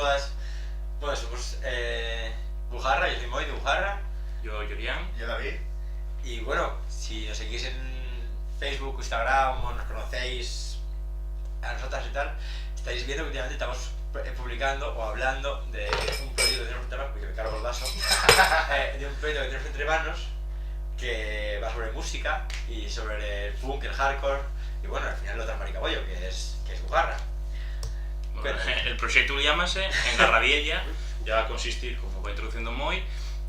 todas. Bueno, somos Bujarra, yo soy Moy de Bujarra. Yo, Julián. Yo, David. Y bueno, si nos seguís en Facebook, Instagram o nos conocéis a nosotras y tal, estaréis viendo que últimamente estamos publicando o hablando de un proyecto que tenemos entre manos, porque me cargo el vaso, de un proyecto que tenemos entre manos que va sobre música y sobre el punk, el hardcore y bueno, al final lo otro maricabollo, que es Bujarra. Bueno, el proyecto llámase Engarrabiella, ya va a consistir, como va introduciendo Moy,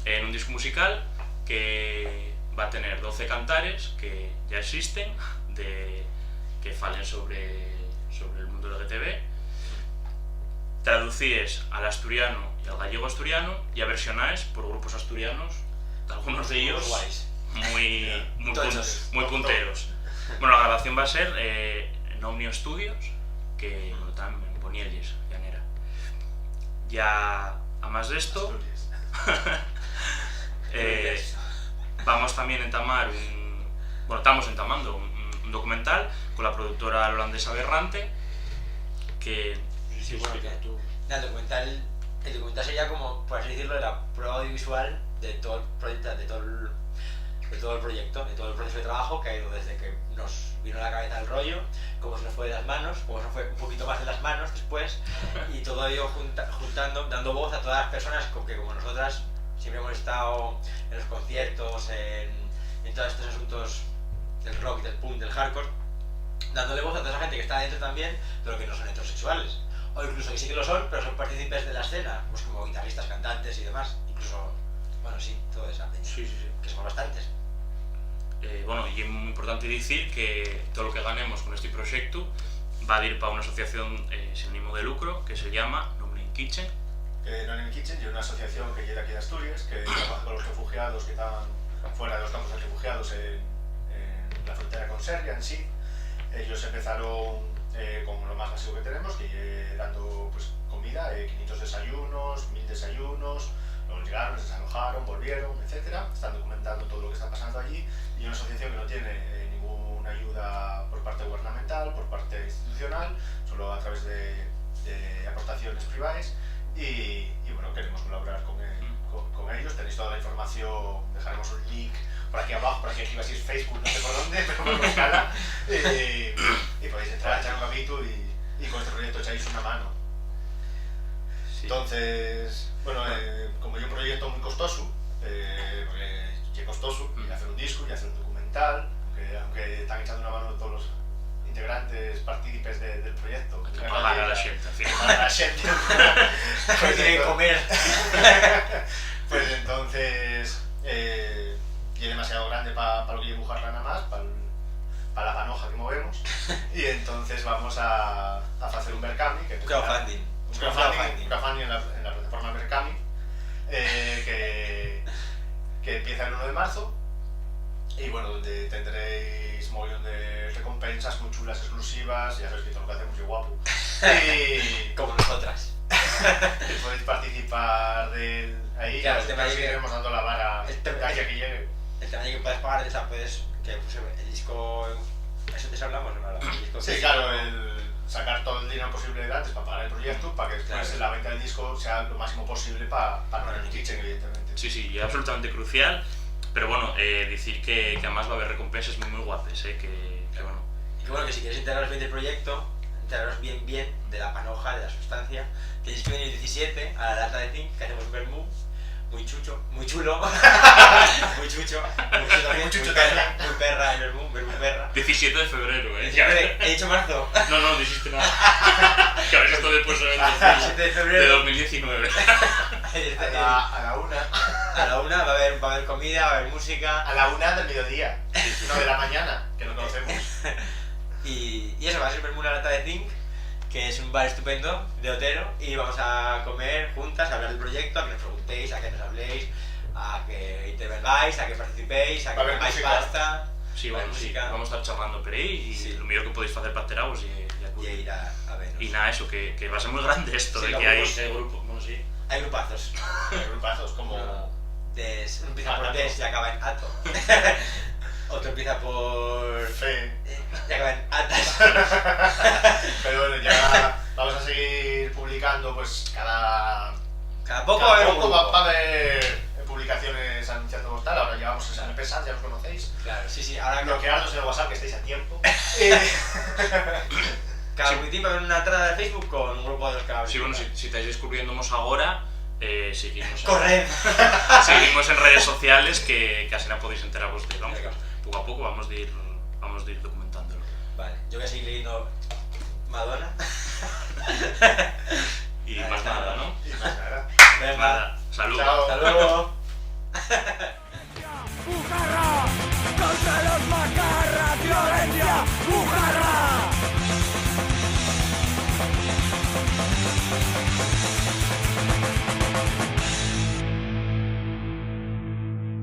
en un disco musical que va a tener 12 cantares que ya existen, que falen sobre el mundo LGTB, traducíes al asturiano y al gallego asturiano y a versionáis por grupos asturianos, algunos de ellos muy punteros. Bueno, la grabación va a ser en Omnio Studios, que están en Bonielles, Llanera. Ya, a más de esto, vamos también a entamar estamos entamando un documental con la productora holandesa Aberrante, que... Sí, bueno, el documental sería como, por así decirlo, la prueba audiovisual de todo el proyecto, de todo el proceso de trabajo que ha ido desde que nos vino a la cabeza el rollo, cómo se nos fue de las manos, cómo se nos fue un poquito más de las manos después, y todo ello juntando, dando voz a todas las personas que como nosotras siempre hemos estado en los conciertos, en todos estos asuntos del rock, del punk, del hardcore, dándole voz a toda esa gente que está dentro también, pero que no son heterosexuales, o incluso que sí que lo son, pero son partícipes de la escena, pues como guitarristas, cantantes y demás, incluso, bueno, sí, toda esa peña, Sí. que somos bastantes. Bueno, y es muy importante decir que todo lo que ganemos con este proyecto va a ir para una asociación sin ánimo de lucro que se llama No Name Kitchen. No Name Kitchen es una asociación que llega aquí de Asturias, que trabaja con los refugiados que están fuera de los campos de refugiados en la frontera con Serbia en sí. Ellos empezaron con lo más básico que tenemos, que dando pues, comida, 500 desayunos, 1000 desayunos, luego llegaron, se desalojaron, volvieron, etc. Están documentando todo lo que está pasando allí, y una asociación que no tiene ninguna ayuda por parte gubernamental, por parte institucional, solo a través de aportaciones privadas, y bueno, queremos colaborar con ellos. Tenéis toda la información, dejaremos un link por aquí abajo, por aquí arriba si es Facebook, no sé por dónde, pero por escala, y podéis entrar, echar un capítulo y con este proyecto echáis una mano. Sí. Entonces, bueno, como es un proyecto muy costoso, porque es costoso, y hacer un disco, y hacer un documental, aunque están echando una mano todos los integrantes, partícipes del proyecto. Que pagar a la gente, que pagar a la gente. Pues tienen que comer. Pues entonces, y es demasiado grande para lo que yo Bujarra nada más, para la panoja que movemos, y entonces vamos a hacer un Berkami, que Un crowdfunding en la plataforma Berkami, que empieza el 1 de marzo, y bueno, donde tendréis un montón de recompensas muy chulas, exclusivas, ya sabéis que todo lo que hacemos es guapo, y como nosotras. y podéis participar de ahí, claro, el tema seguiremos dando la vara de aquí a que llegue. El tema que puedes pagar, o sea, puedes, que pues, el disco, eso te hablamos, ¿no? El disco Sí, claro, el sacar todo el dinero posible de antes para pagar el proyecto, para que después claro, la venta del disco sea lo máximo posible para No Name Kitchen, evidentemente. Sí, es absolutamente crucial, pero bueno, decir que además va a haber recompensas muy guapas, que bueno. Y que bueno, que si quieres enteraros bien del proyecto, enteraros bien de la panoja, de la sustancia, tenéis que venir el 17 a la lata de zinc, que hacemos un vermú, muy chulo, muy chulo también, muy perra, el vermú perra. 17 de febrero, He dicho marzo. No dijiste nada. Que habéis estado después de 17 de febrero de 2019. A la 1. A la 1 va a haber comida, va a haber música. A la 1 del mediodía, no de la mañana, que no conocemos. Y eso, va a ser vermú una lata de zinc, que es un bar estupendo de Otero, y vamos a comer juntas, a hablar del proyecto, a que nos preguntéis, a que nos habléis, a que intervengáis, a que participéis, a que hagáis pasta. Sí, bueno, sí, vamos a estar charlando por ahí y sí, lo mejor que podéis hacer para enteraros y ir a vernos. Y nada, eso, que va a ser muy grande esto, sí, de que hay grupos, bueno, sí. Hay grupazos. Hay grupazos como... Uno empieza por Des y acaba en Ato. Otro empieza por... Fe. Y acaba en Atas. Pero bueno, ya Vamos a seguir publicando pues cada poco va a haber un grupo. va a haber publicaciones anunciando tal. Ahora llevamos a empezar, ya os conocéis. Claro, sí, ahora bloquearnos en el WhatsApp que estáis a tiempo. Cada poquitín va a haber una entrada de Facebook con un grupo de los que Sí, bueno, si estáis descubriéndonos ahora, seguimos Corred. seguimos en redes sociales que así no podéis enteraros de, vamos, poco a poco vamos de ir documentándolo. Vale, yo voy a seguir leyendo Madonna. Y más nada, ¿no? Y más nada. Venga, Nada, salud. Chao. hasta luego.